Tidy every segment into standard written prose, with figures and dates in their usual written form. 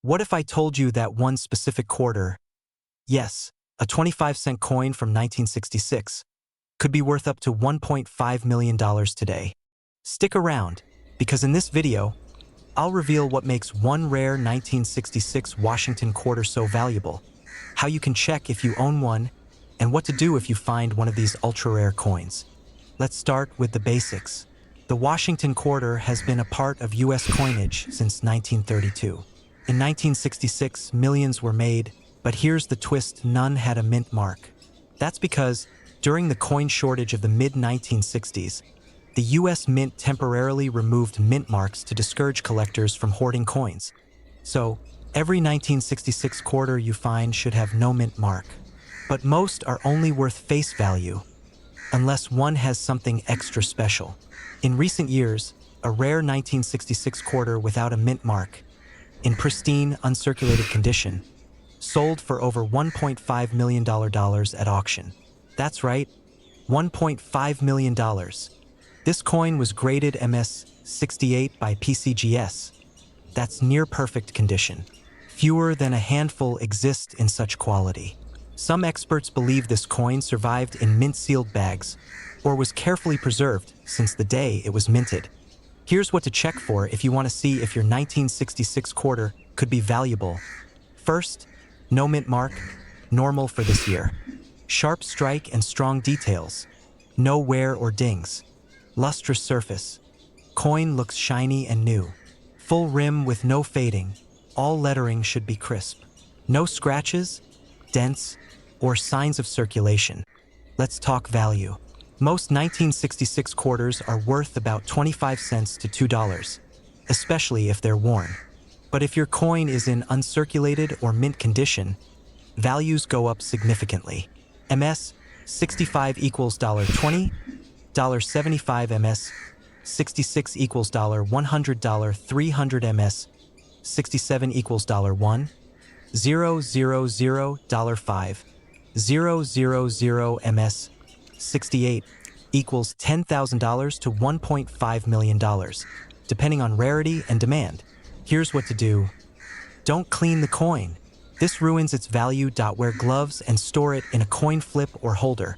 What if I told you that one specific quarter, yes, a 25-cent coin from 1966, could be worth up to $1.5 million today? Stick around, because in this video, I'll reveal what makes one rare 1966 Washington quarter so valuable, how you can check if you own one, and what to do if you find one of these ultra-rare coins. Let's start with the basics. The Washington quarter has been a part of U.S. coinage since 1932. In 1966, millions were made, but here's the twist: none had a mint mark. That's because, during the coin shortage of the mid-1960s, the U.S. Mint temporarily removed mint marks to discourage collectors from hoarding coins. So, every 1966 quarter you find should have no mint mark. But most are only worth face value, unless one has something extra special. In recent years, a rare 1966 quarter without a mint mark, in pristine, uncirculated condition, sold for over $1.5 million at auction. That's right, $1.5 million. This coin was graded MS-68 by PCGS. That's near perfect condition. Fewer than a handful exist in such quality. Some experts believe this coin survived in mint-sealed bags or was carefully preserved since the day it was minted. Here's what to check for if you want to see if your 1966 quarter could be valuable. First, no mint mark, normal for this year. Sharp strike and strong details. No wear or dings. Lustrous surface. Coin looks shiny and new. Full rim with no fading. All lettering should be crisp. No scratches, dents, or signs of circulation. Let's talk value. Most 1966 quarters are worth about 25 cents to $2, especially if they're worn. But if your coin is in uncirculated or mint condition, values go up significantly. MS-65 equals $20, $75 MS-66 equals $100, 300 MS-67 equals $1, 000 $5, 000 MS-68 equals $10,000 to $1.5 million, depending on rarity and demand. Here's what to do. Don't clean the coin. This ruins its value. Wear gloves and store it in a coin flip or holder.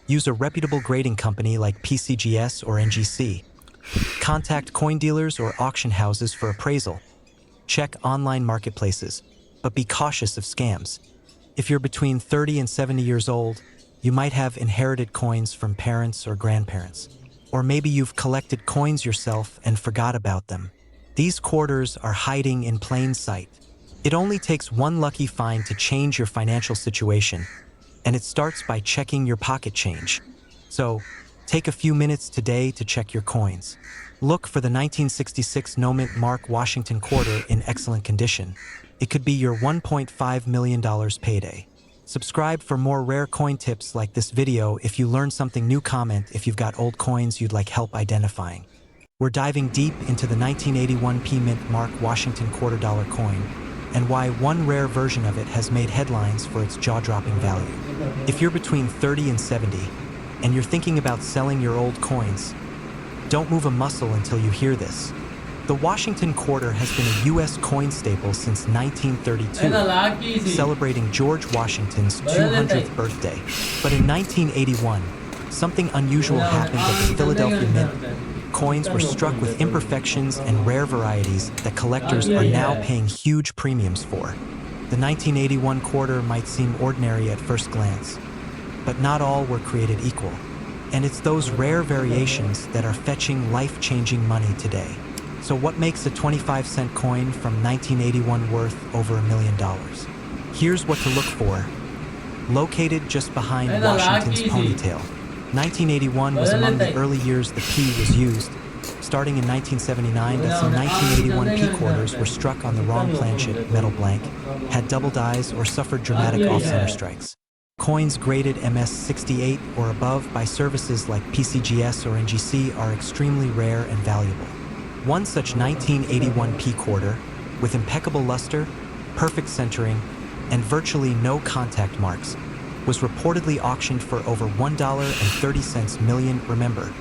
Use a reputable grading company like PCGS or NGC. Contact coin dealers or auction houses for appraisal. Check online marketplaces, but be cautious of scams. If you're between 30 and 70 years old, you might have inherited coins from parents or grandparents. Or maybe you've collected coins yourself and forgot about them. These quarters are hiding in plain sight. It only takes one lucky find to change your financial situation, and it starts by checking your pocket change. So, take a few minutes today to check your coins. Look for the 1966 no mint mark Washington quarter in excellent condition. It could be your $1.5 million payday. Subscribe for more rare coin tips like this video. If you learned something new, comment if you've got old coins you'd like help identifying. We're diving deep into the 1981 Pmint mark Washington quarter-dollar coin and why one rare version of it has made headlines for its jaw-dropping value. If you're between 30 and 70 and you're thinking about selling your old coins, don't move a muscle until you hear this. The Washington quarter has been a U.S. coin staple since 1932, celebrating George Washington's 200th birthday. But in 1981, something unusual happened at the Philadelphia Mint. Coins were struck with imperfections and rare varieties that collectors are now paying huge premiums for. The 1981 quarter might seem ordinary at first glance, but not all were created equal. And it's those rare variations that are fetching life-changing money today. So what makes a 25-cent coin from 1981 worth over $1 million? Here's what to look for. Located just behind Washington's ponytail. 1981 was among the early years the P was used. Starting in 1979, that some 1981 P quarters were struck on the wrong planchet, metal blank, had double dies, or suffered dramatic off-center strikes. Coins graded MS-68 or above by services like PCGS or NGC are extremely rare and valuable. One such 1981 P quarter, with impeccable luster, perfect centering, and virtually no contact marks, was reportedly auctioned for over $1.30 million. Remember,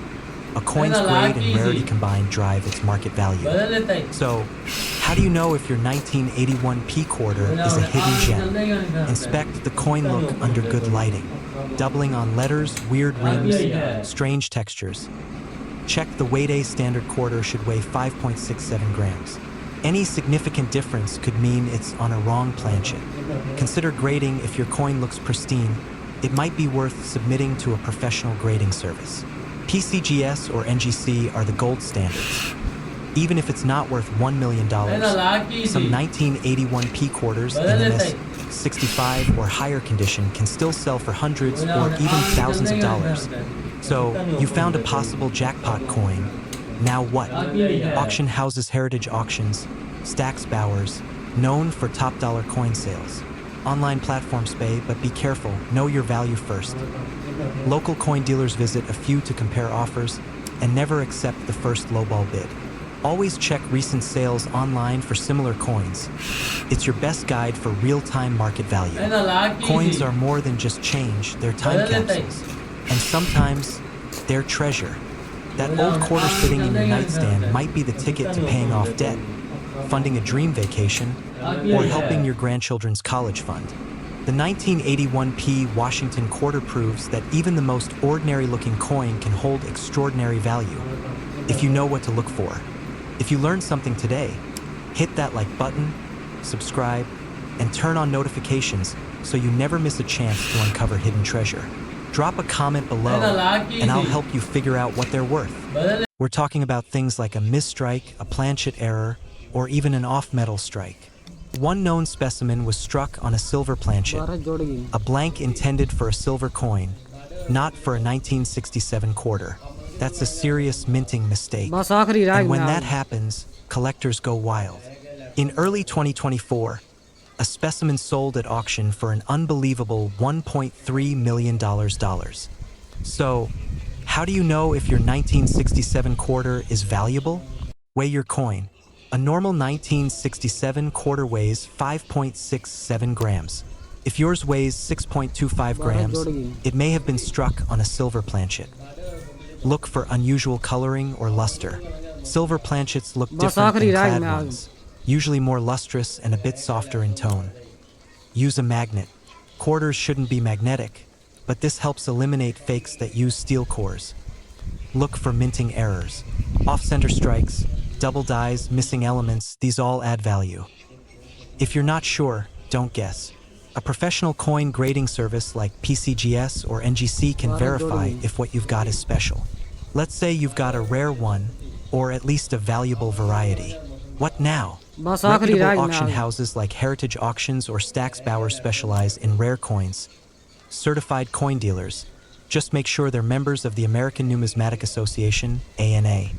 A coin's grade and rarity combined drive its market value. So, how do you know if your 1981 P quarter is a hidden gem? Inspect the coin look under good lighting. Doubling on letters, weird rims, strange textures. Check the weight. A standard quarter should weigh 5.67 grams. Any significant difference could mean it's on a wrong planchet. Consider grading. If your coin looks pristine, it might be worth submitting to a professional grading service. PCGS or NGC are the gold standards. Even if it's not worth $1 million, some 1981 P quarters in MS 65 or higher condition can still sell for hundreds or even thousands of dollars. So, you found a possible jackpot coin. Now what? Auction houses Heritage Auctions, Stax Bowers, known for top dollar coin sales. Online platforms pay, but be careful, know your value first. Local coin dealers visit a few to compare offers and never accept the first lowball bid. Always check recent sales online for similar coins. It's your best guide for real-time market value. Coins are more than just change, they're time capsules. And sometimes, they're treasure. That old quarter sitting in your nightstand might be the ticket to paying off debt, funding a dream vacation, or helping your grandchildren's college fund. The 1981 P Washington quarter proves that even the most ordinary-looking coin can hold extraordinary value, if you know what to look for. If you learned something today, hit that like button, subscribe, and turn on notifications so you never miss a chance to uncover hidden treasure. Drop a comment below, and I'll help you figure out what they're worth. We're talking about things like a misstrike, a planchet error, or even an off-metal strike. One known specimen was struck on a silver planchet, a blank intended for a silver coin, not for a 1967 quarter. That's a serious minting mistake. And when that happens, collectors go wild. In early 2024, a specimen sold at auction for an unbelievable $1.3 million. So, how do you know if your 1967 quarter is valuable? Weigh your coin. A normal 1967 quarter weighs 5.67 grams. If yours weighs 6.25 grams, it may have been struck on a silver planchet. Look for unusual coloring or luster. Silver planchets look different than clad ones, usually more lustrous and a bit softer in tone. Use a magnet. Quarters shouldn't be magnetic, but this helps eliminate fakes that use steel cores. Look for minting errors. Off-center strikes, double dies, missing elements, these all add value. If you're not sure, don't guess. A professional coin grading service like PCGS or NGC can verify if what you've got is special. Let's say you've got a rare one, or at least a valuable variety. What now? Reputable auction houses like Heritage Auctions or Stax Bowers specialize in rare coins. Certified coin dealers. Just make sure they're members of the American Numismatic Association, ANA.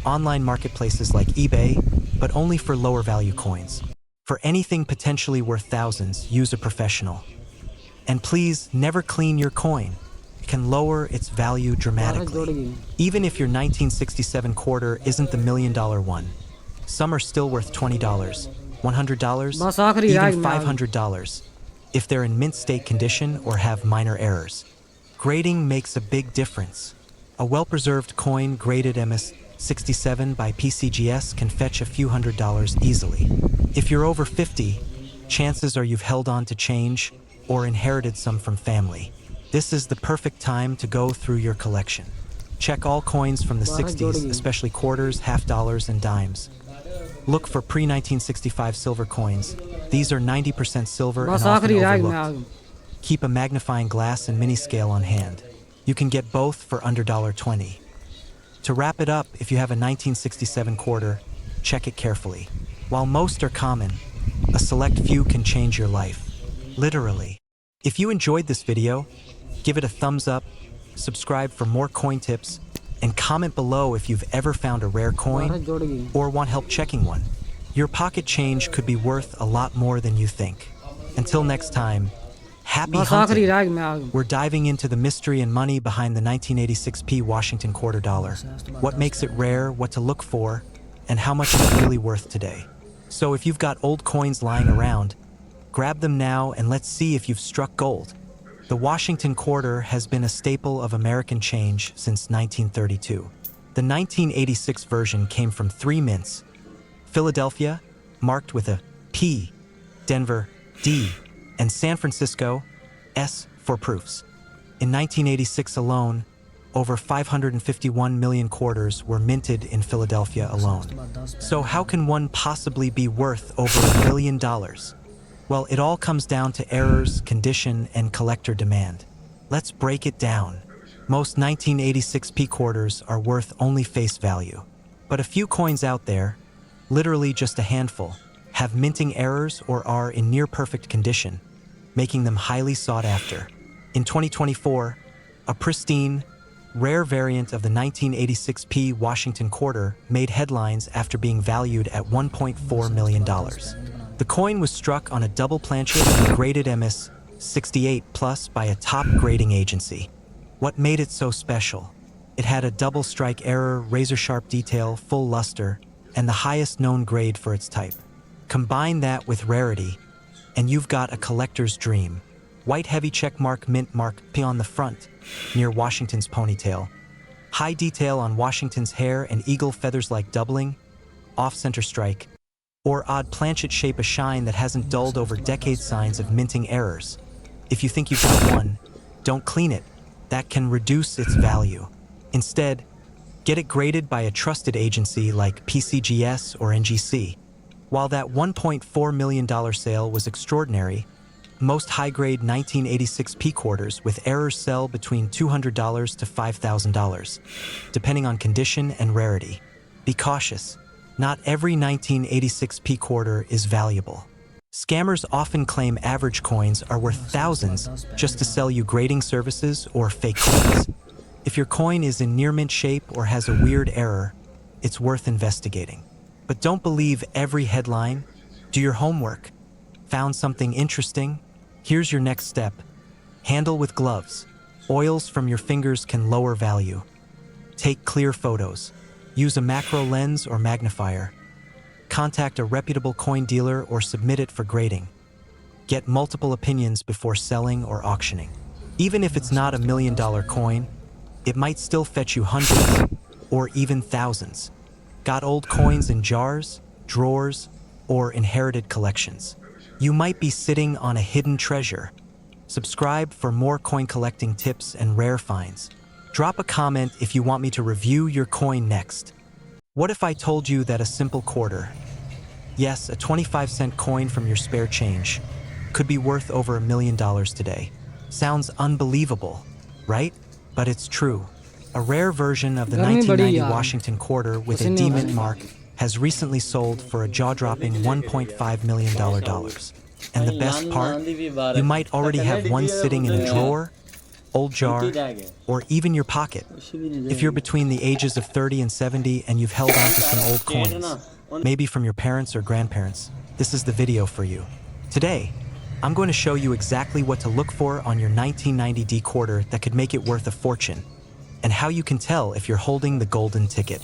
Online marketplaces like eBay, but only for lower value coins. For anything potentially worth thousands, use a professional. And please, never clean your coin. It can lower its value dramatically. Even if your 1967 quarter isn't the $1 million one. Some are still worth $20, $100, even $500, if they're in mint state condition or have minor errors. Grading makes a big difference. A well-preserved coin graded MS 67 by PCGS can fetch a few $100s easily. If you're over 50, chances are you've held on to change or inherited some from family. This is the perfect time to go through your collection. Check all coins from the 60s, especially quarters, half dollars, and dimes. Look for pre-1965 silver coins. These are 90% silver and often overlooked. Keep a magnifying glass and mini scale on hand. You can get both for under $20. To wrap it up, if you have a 1967 quarter, check it carefully. While most are common, a select few can change your life. Literally. If you enjoyed this video, give it a thumbs up, subscribe for more coin tips, and comment below if you've ever found a rare coin or want help checking one. Your pocket change could be worth a lot more than you think. Until next time, happy hunting. We're diving into the mystery and money behind the 1986 P Washington quarter dollar. What makes it rare, what to look for, and how much it's really worth today. So if you've got old coins lying around, grab them now and let's see if you've struck gold. The Washington quarter has been a staple of American change since 1932. The 1986 version came from 3 mints: Philadelphia, marked with a P, Denver, D, and San Francisco, S, for proofs. In 1986 alone, over 551 million quarters were minted in Philadelphia alone. So how can one possibly be worth over $1 million? Well, it all comes down to errors, condition, and collector demand. Let's break it down. Most 1986 P quarters are worth only face value. But a few coins out there, literally just a handful, have minting errors or are in near-perfect condition, making them highly sought after. In 2024, a pristine, rare variant of the 1986 P Washington quarter made headlines after being valued at $1.4 million. The coin was struck on a double planchet and graded MS 68 plus by a top grading agency. What made it so special? It had a double strike error, razor-sharp detail, full luster, and the highest known grade for its type. Combine that with rarity, and you've got a collector's dream. White heavy checkmark mint mark P on the front, near Washington's ponytail. High detail on Washington's hair and eagle feathers like doubling, off-center strike, or odd planchet shape a shine that hasn't dulled over decades, signs of minting errors. If you think you've got one, don't clean it. That can reduce its value. Instead, get it graded by a trusted agency like PCGS or NGC. While that $1.4 million sale was extraordinary, most high-grade 1986 P quarters with errors sell between $200 to $5,000, depending on condition and rarity. Be cautious. Not every 1986 P quarter is valuable. Scammers often claim average coins are worth thousands just to sell you grading services or fake coins. If your coin is in near-mint shape or has a weird error, it's worth investigating. But don't believe every headline. Do your homework. Found something interesting? Here's your next step. Handle with gloves. Oils from your fingers can lower value. Take clear photos. Use a macro lens or magnifier. Contact a reputable coin dealer or submit it for grading. Get multiple opinions before selling or auctioning. Even if it's not $1 million coin, it might still fetch you hundreds or even thousands. Got old coins in jars, drawers, or inherited collections? You might be sitting on a hidden treasure. Subscribe for more coin collecting tips and rare finds. Drop a comment if you want me to review your coin next. What if I told you that a simple quarter, yes, a 25-cent coin from your spare change, could be worth over $1 million today? Sounds unbelievable, right? But it's true. A rare version of the 1990 Washington quarter with a D-Mint mark has recently sold for a jaw-dropping $1.5 million. And the best part? You might already have one sitting in a drawer, old jar, or even your pocket. If you're between the ages of 30 and 70 and you've held on to some old coins, maybe from your parents or grandparents, this is the video for you. Today, I'm going to show you exactly what to look for on your 1990 D quarter that could make it worth a fortune, and how you can tell if you're holding the golden ticket.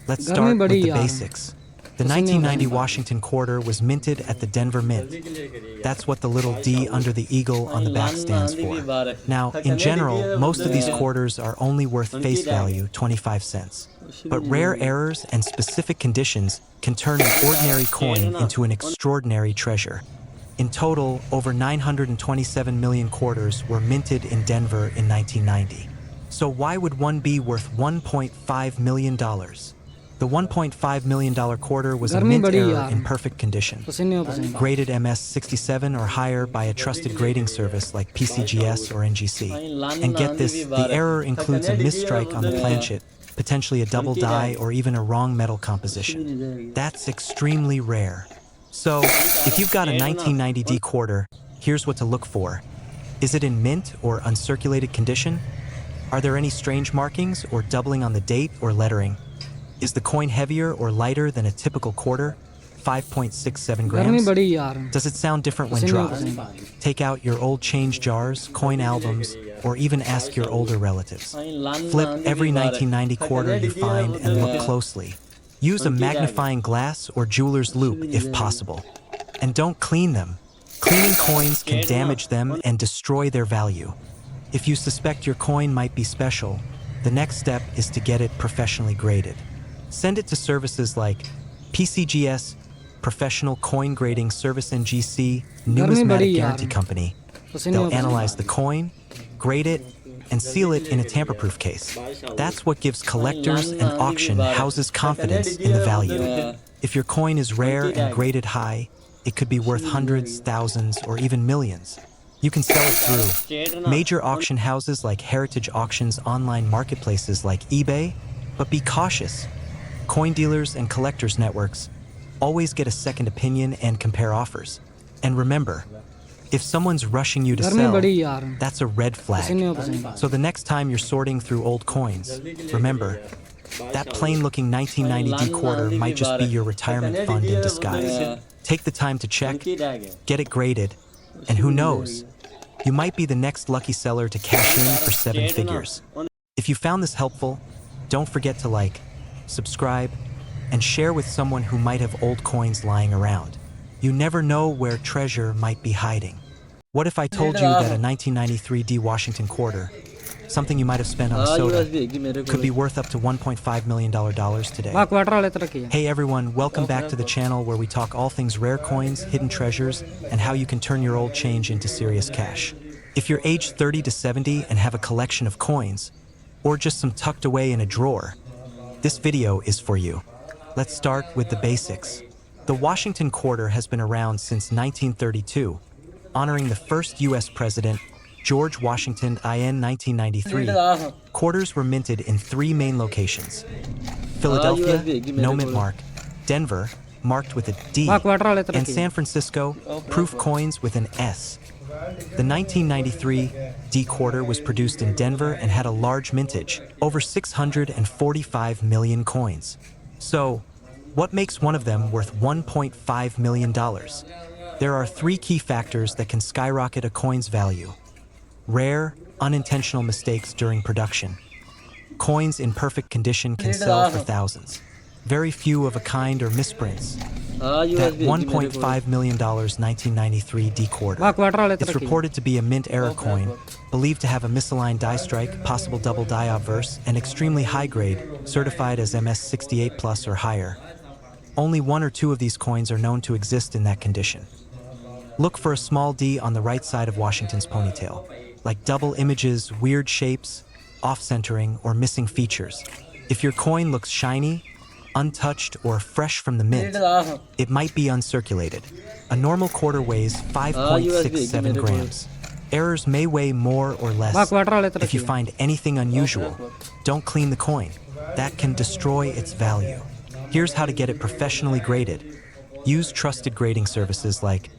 Let's start with the basics. The 1990 Washington quarter was minted at the Denver Mint. That's what the little D under the eagle on the back stands for. Now, in general, most of these quarters are only worth face value 25 cents. But rare errors and specific conditions can turn an ordinary coin into an extraordinary treasure. In total, over 927 million quarters were minted in Denver in 1990. So why would one be worth $1.5 million? The $1.5 million quarter was a mint error in perfect condition, graded MS 67 or higher by a trusted grading service like PCGS or NGC. And get this, the error includes a misstrike on the planchet, potentially a double die or even a wrong metal composition. That's extremely rare. So, if you've got a 1990 D quarter, here's what to look for. Is it in mint or uncirculated condition? Are there any strange markings or doubling on the date or lettering? Is the coin heavier or lighter than a typical quarter? 5.67 grams? Does it sound different when dropped? Take out your old change jars, coin albums, or even ask your older relatives. Flip every 1990 quarter you find and look closely. Use a magnifying glass or jeweler's loupe if possible. And don't clean them. Cleaning coins can damage them and destroy their value. If you suspect your coin might be special, The next step is to get it professionally graded. Send it to services like PCGS, Professional Coin Grading Service NGC, Numismatic Guarantee Company. They'll analyze the coin, grade it, and seal it in a tamper-proof case. That's what gives collectors and auction houses confidence in the value. If your coin is rare and graded high, it could be worth hundreds, thousands, or even millions. You can sell it through major auction houses like Heritage Auctions, online marketplaces like eBay, but be cautious. Coin dealers and collectors networks always get a second opinion and compare offers. And remember, if someone's rushing you to sell, that's a red flag. So the next time you're sorting through old coins, remember, that plain-looking 1990 D quarter might just be your retirement fund in disguise. Take the time to check, get it graded, and who knows, you might be the next lucky seller to cash in for 7 figures. If you found this helpful, don't forget to like, subscribe, and share with someone who might have old coins lying around. You never know where treasure might be hiding. What if I told you that a 1993 D Washington quarter, something you might have spent on soda, could be worth up to $1.5 million today? Hey everyone, welcome back to the channel where we talk all things rare coins, hidden treasures, and how you can turn your old change into serious cash. If you're aged 30 to 70 and have a collection of coins, or just some tucked away in a drawer, this video is for you. Let's start with the basics. The Washington quarter has been around since 1932, honoring the first U.S. president, George Washington IN 1993. Quarters were minted in 3 main locations: Philadelphia, no mint mark; Denver, marked with a D; and San Francisco, proof coins with an S. The 1993 D quarter was produced in Denver and had a large mintage, over 645 million coins. So, what makes one of them worth $1.5 million? There are 3 key factors that can skyrocket a coin's value. Rare, unintentional mistakes during production. Coins in perfect condition can sell for thousands. Very few of a kind or misprints. That $1.5 million 1993 D quarter. It's reported to be a mint error coin, believed to have a misaligned die strike, possible double die obverse, and extremely high grade, certified as MS 68 plus or higher. Only 1 or 2 of these coins are known to exist in that condition. Look for a small D on the right side of Washington's ponytail, like double images, weird shapes, off-centering, or missing features. If your coin looks shiny, untouched, or fresh from the mint, it might be uncirculated. A normal quarter weighs 5.67 grams. Errors may weigh more or less. If you find anything unusual, don't clean the coin. That can destroy its value. Here's how to get it professionally graded. Use trusted grading services like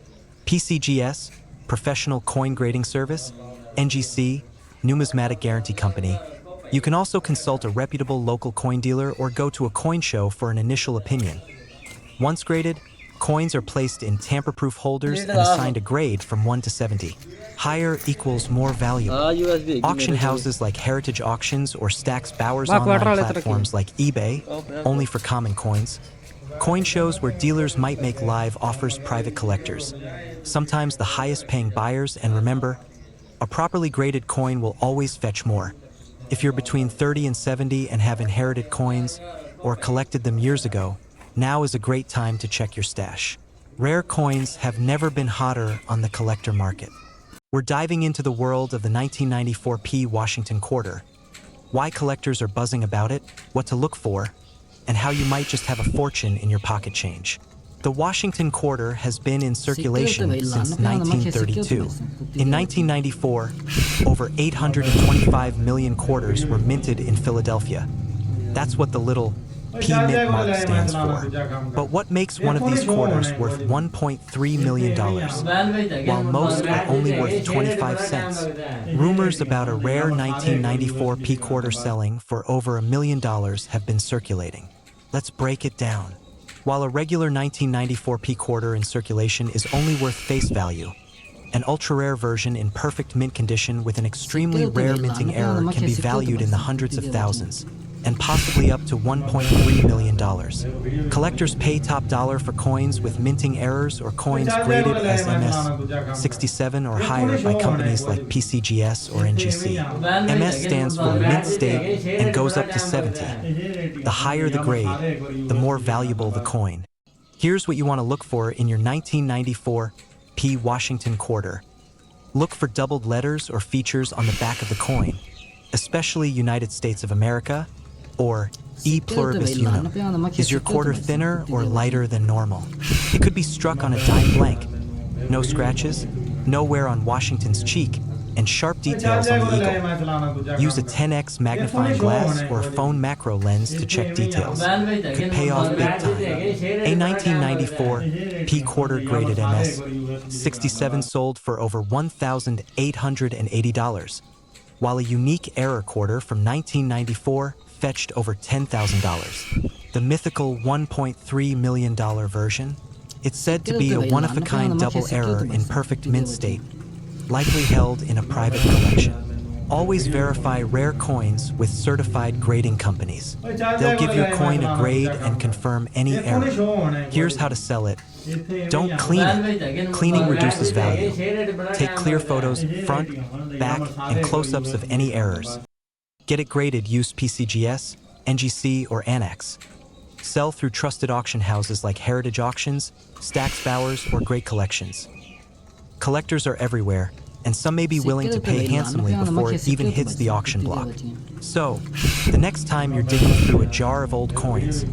PCGS, Professional Coin Grading Service, NGC, Numismatic Guarantee Company. You can also consult a reputable local coin dealer or go to a coin show for an initial opinion. Once graded, coins are placed in tamper-proof holders and assigned a grade from 1 to 70. Higher equals more valuable. Auction houses like Heritage Auctions or Stack's Bowers online platforms like eBay, only for common coins. Coin shows where dealers might make live offers, private collectors. Sometimes the highest paying buyers, and remember, a properly graded coin will always fetch more. If you're between 30 and 70 and have inherited coins or collected them years ago, now is a great time to check your stash. Rare coins have never been hotter on the collector market. We're diving into the world of the 1994 P Washington quarter, why collectors are buzzing about it, what to look for, and how you might just have a fortune in your pocket change. The Washington quarter has been in circulation since 1932. In 1994, over 825 million quarters were minted in Philadelphia. That's what the little Pmint mark stands for. But what makes one of these quarters worth $1.3 million, while most are only worth 25 cents? Rumors about a rare 1994 P quarter selling for over $1 million have been circulating. Let's break it down. While a regular 1994 P quarter in circulation is only worth face value, an ultra-rare version in perfect mint condition with an extremely rare minting error can be valued in the hundreds of thousands. and possibly up to $1.3 million. Collectors pay top dollar for coins with minting errors or coins graded as MS-67 or higher by companies like PCGS or NGC. MS stands for Mint State and goes up to 70. The higher the grade, the more valuable the coin. Here's what you want to look for in your 1994 P Washington quarter. Look for doubled letters or features on the back of the coin, especially United States of America or E pluribus unum. Is your quarter thinner or lighter than normal? It could be struck on a dime blank. No scratches, no wear on Washington's cheek, and sharp details on the eagle. Use a 10x magnifying glass or a phone macro lens to check details. Could pay off big time. A 1994 P quarter graded MS 67 sold for over $1,880, while a unique error quarter from 1994 fetched over $10,000. The mythical $1.3 million version? It's said to be a one-of-a-kind double error in perfect mint state, likely held in a private collection. Always verify rare coins with certified grading companies. They'll give your coin a grade and confirm any error. Here's how to sell it. Don't clean it. Cleaning reduces value. Take clear photos, front, back, and close-ups of any errors. Get it graded. Use PCGS, NGC, or Annex. Sell through trusted auction houses like Heritage Auctions, Stack's Bowers, or Great Collections. Collectors are everywhere, and some may be willing to pay handsomely before it even hits the auction block. So, the next time you're digging through a jar of old coins,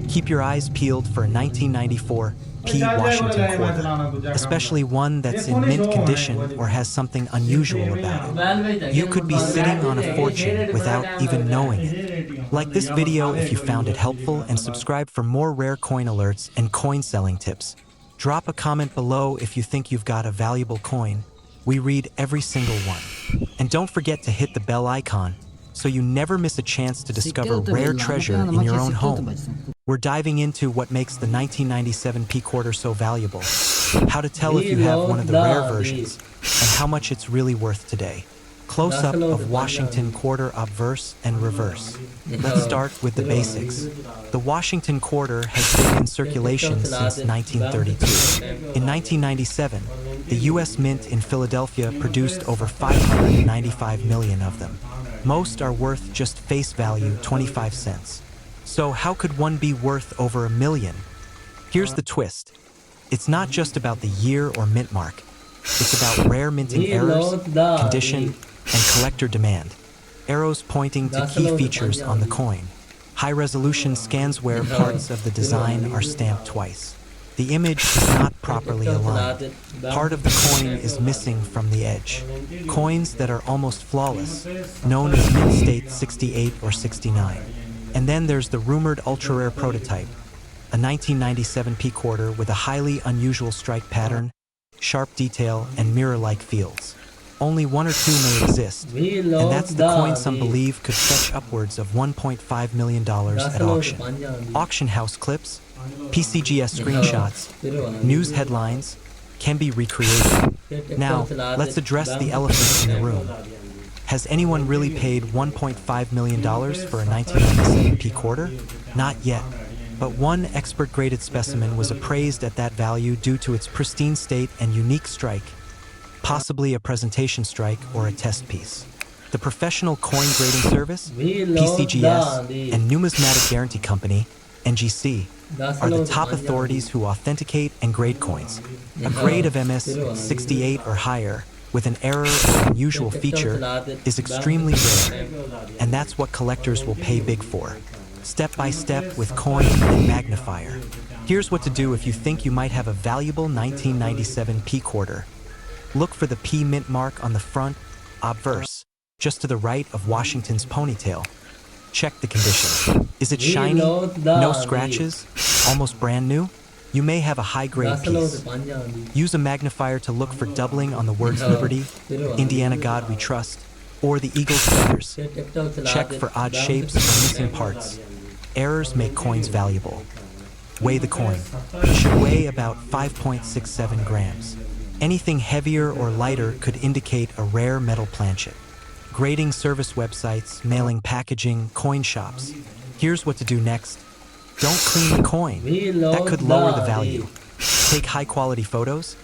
keep your eyes peeled for a 1994 P Washington quarter, especially one that's in mint condition or has something unusual about it. You could be sitting on a fortune without even knowing it. Like this video if you found it helpful, and subscribe for more rare coin alerts and coin selling tips. Drop a comment below if you think you've got a valuable coin. We read every single one. And don't forget to hit the bell icon so you never miss a chance to discover rare treasure in your own home. We're diving into what makes the 1997 P quarter so valuable, how to tell if you have one of the rare versions, and how much it's really worth today. Close-up of Washington quarter obverse and reverse. Let's start with the basics. The Washington quarter has been in circulation since 1932. In 1997, the U.S. Mint in Philadelphia produced over 595 million of them. Most are worth just face value 25 cents. So how could one be worth over $1 million? Here's the twist. It's not just about the year or mint mark. It's about rare minting errors, condition, and collector demand. Arrows pointing to key features on the coin. High-resolution scans where parts of the design are stamped twice. The image is not properly aligned. Part of the coin is missing from the edge. Coins that are almost flawless, known as mint state 68 or 69. And then there's the rumored ultra-rare prototype, a 1997 P quarter with a highly unusual strike pattern, sharp detail, and mirror-like fields. Only one or two may exist, and that's the coin some believe could fetch upwards of $1.5 million at auction. Auction house clips, PCGS screenshots, news headlines can be recreated. Now, let's address the elephant in the room. Has anyone really paid $1.5 million for a 1997 P quarter? Not yet. But one expert-graded specimen was appraised at that value due to its pristine state and unique strike, possibly a presentation strike or a test piece. The professional coin grading service, PCGS, and Numismatic Guarantee Company, NGC, are the top authorities who authenticate and grade coins. A grade of MS-68 or higher with an error or unusual feature is extremely rare, and that's what collectors will pay big for. Step by step with coin and magnifier. Here's what to do if you think you might have a valuable 1997 P quarter. Look for the P mint mark on the front, obverse, just to the right of Washington's ponytail. Check the condition. Is it shiny? No scratches? Almost brand new? You may have a high-grade piece. Use a magnifier to look for doubling on the words Liberty, Indiana God We Trust, or the eagle's feathers. Check for odd shapes or missing parts. Errors make coins valuable. Weigh the coin. It should weigh about 5.67 grams. Anything heavier or lighter could indicate a rare metal planchet. Grading service websites, mailing packaging, coin shops. Here's what to do next. Don't clean the coin. That could lower the value. Take high-quality photos.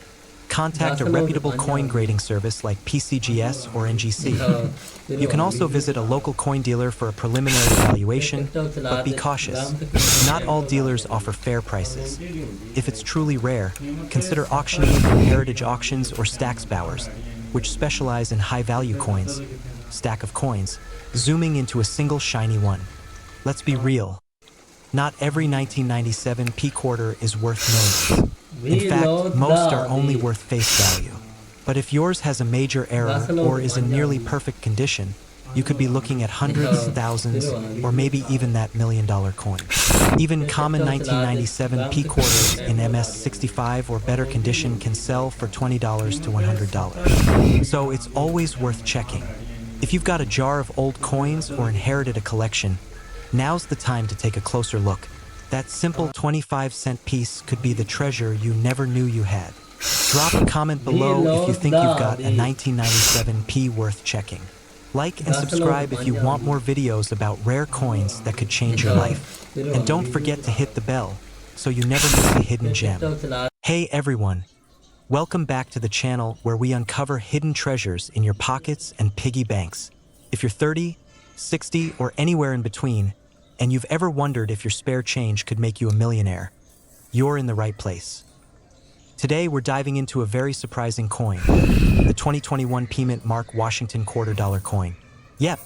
Contact a reputable coin grading service like PCGS or NGC. You can also visit a local coin dealer for a preliminary evaluation, but be cautious. Not all dealers offer fair prices. If it's truly rare, consider auctioning from heritage auctions or Stacksbowers, which specialize in high-value coins. Stack of coins, zooming into a single shiny one. Let's be real. Not every 1997 P quarter is worth millions. In fact, most are only worth face value. But if yours has a major error or is in nearly perfect condition, you could be looking at hundreds, thousands, or maybe even that $1 million coin. Even common 1997 P quarters in MS65 or better condition can sell for $20 to $100. So it's always worth checking. If you've got a jar of old coins or inherited a collection, now's the time to take a closer look. That simple 25-cent piece could be the treasure you never knew you had. Drop a comment below if you think you've got a 1997 P worth checking. Like and subscribe if you want more videos about rare coins that could change your life. And don't forget to hit the bell so you never miss a hidden gem. Hey everyone, welcome back to the channel where we uncover hidden treasures in your pockets and piggy banks. If you're 30, 60, or anywhere in between, and you've ever wondered if your spare change could make you a millionaire, you're in the right place. Today, we're diving into a very surprising coin, the 2021 Pmint Mark Washington $quarter coin. Yep,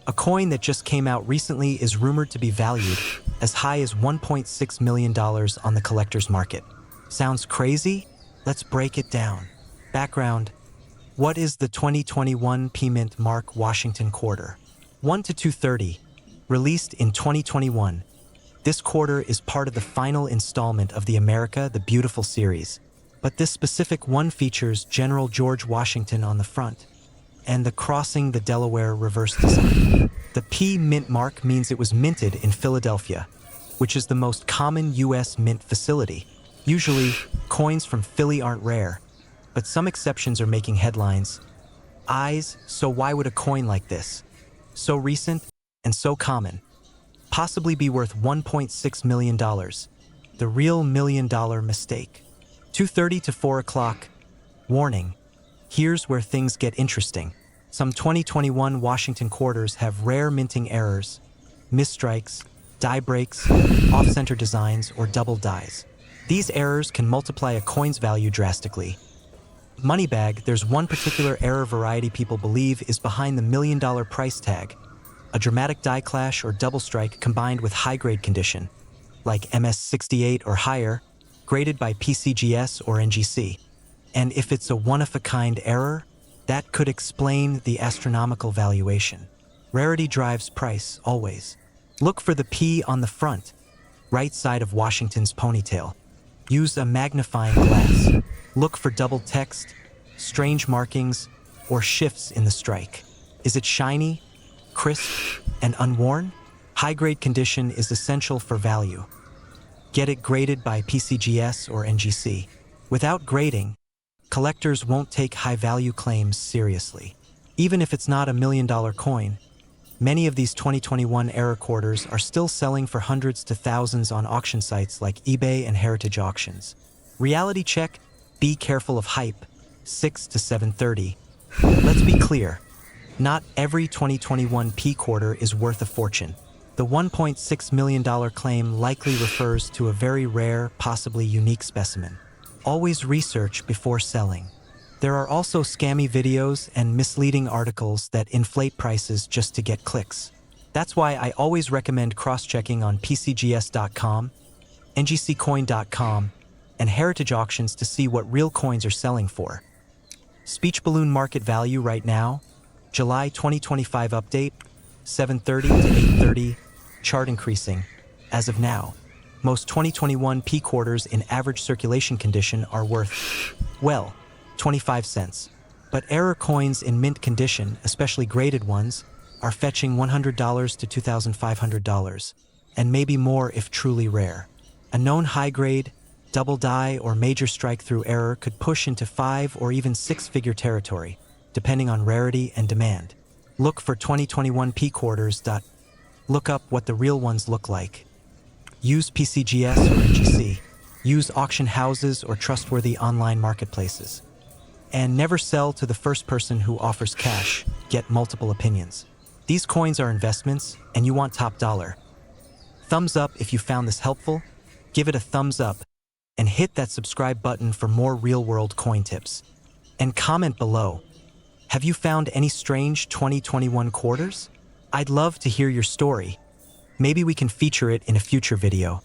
a coin that just came out recently is rumored to be valued as high as $1.6 million on the collector's market. Sounds crazy? Let's break it down. Background: what is the 2021 Pmint Mark Washington quarter? 1 to 230. Released in 2021, this quarter is part of the final installment of the America the Beautiful series, but this specific one features General George Washington on the front and the Crossing the Delaware reverse design. The P mint mark means it was minted in Philadelphia, which is the most common U.S. mint facility. Usually, coins from Philly aren't rare, but some exceptions are making headlines. So why would a coin like this, so recent and so common, possibly be worth $1.6 million? The real $1 million mistake. 2:30 to 4 o'clock. Warning, here's where things get interesting. Some 2021 Washington quarters have rare minting errors, misstrikes, die breaks, off-center designs, or double dies. These errors can multiply a coin's value drastically. Moneybag, there's one particular error variety people believe is behind the $1 million price tag. A dramatic die clash or double strike combined with high-grade condition, like MS68 or higher, graded by PCGS or NGC. And if it's a one-of-a-kind error, that could explain the astronomical valuation. Rarity drives price, always. Look for the P on the front, right side of Washington's ponytail. Use a magnifying glass. Look for double text, strange markings, or shifts in the strike. Is it shiny, crisp, and unworn? High-grade condition is essential for value. Get it graded by PCGS or NGC. Without grading, collectors won't take high-value claims seriously. Even if it's not a $1 million coin, many of these 2021 era quarters are still selling for hundreds to thousands on auction sites like eBay and heritage auctions. Reality check: be careful of hype. 6 to 7:30. Let's be clear. Not every 2021 P quarter is worth a fortune. The $1.6 million claim likely refers to a very rare, possibly unique specimen. Always research before selling. There are also scammy videos and misleading articles that inflate prices just to get clicks. That's why I always recommend cross-checking on PCGS.com, NGCcoin.com, and heritage auctions to see what real coins are selling for. Speech balloon market value right now, July 2025 update, 7:30 to 8:30, chart increasing. As of now, most 2021 P quarters in average circulation condition are worth, well, 25 cents. But error coins in mint condition, especially graded ones, are fetching $100 to $2,500, and maybe more if truly rare. A known high-grade, double die, or major strike-through error could push into 5 or even 6-figure territory, depending on rarity and demand. Look for 2021 P quarters. Look up what the real ones look like. Use PCGS or NGC. Use auction houses or trustworthy online marketplaces. And never sell to the first person who offers cash. Get multiple opinions. These coins are investments, and you want top dollar. Thumbs up if you found this helpful. Give it a thumbs up, and hit that subscribe button for more real-world coin tips. And comment below. Have you found any strange 2021 quarters? I'd love to hear your story. Maybe we can feature it in a future video.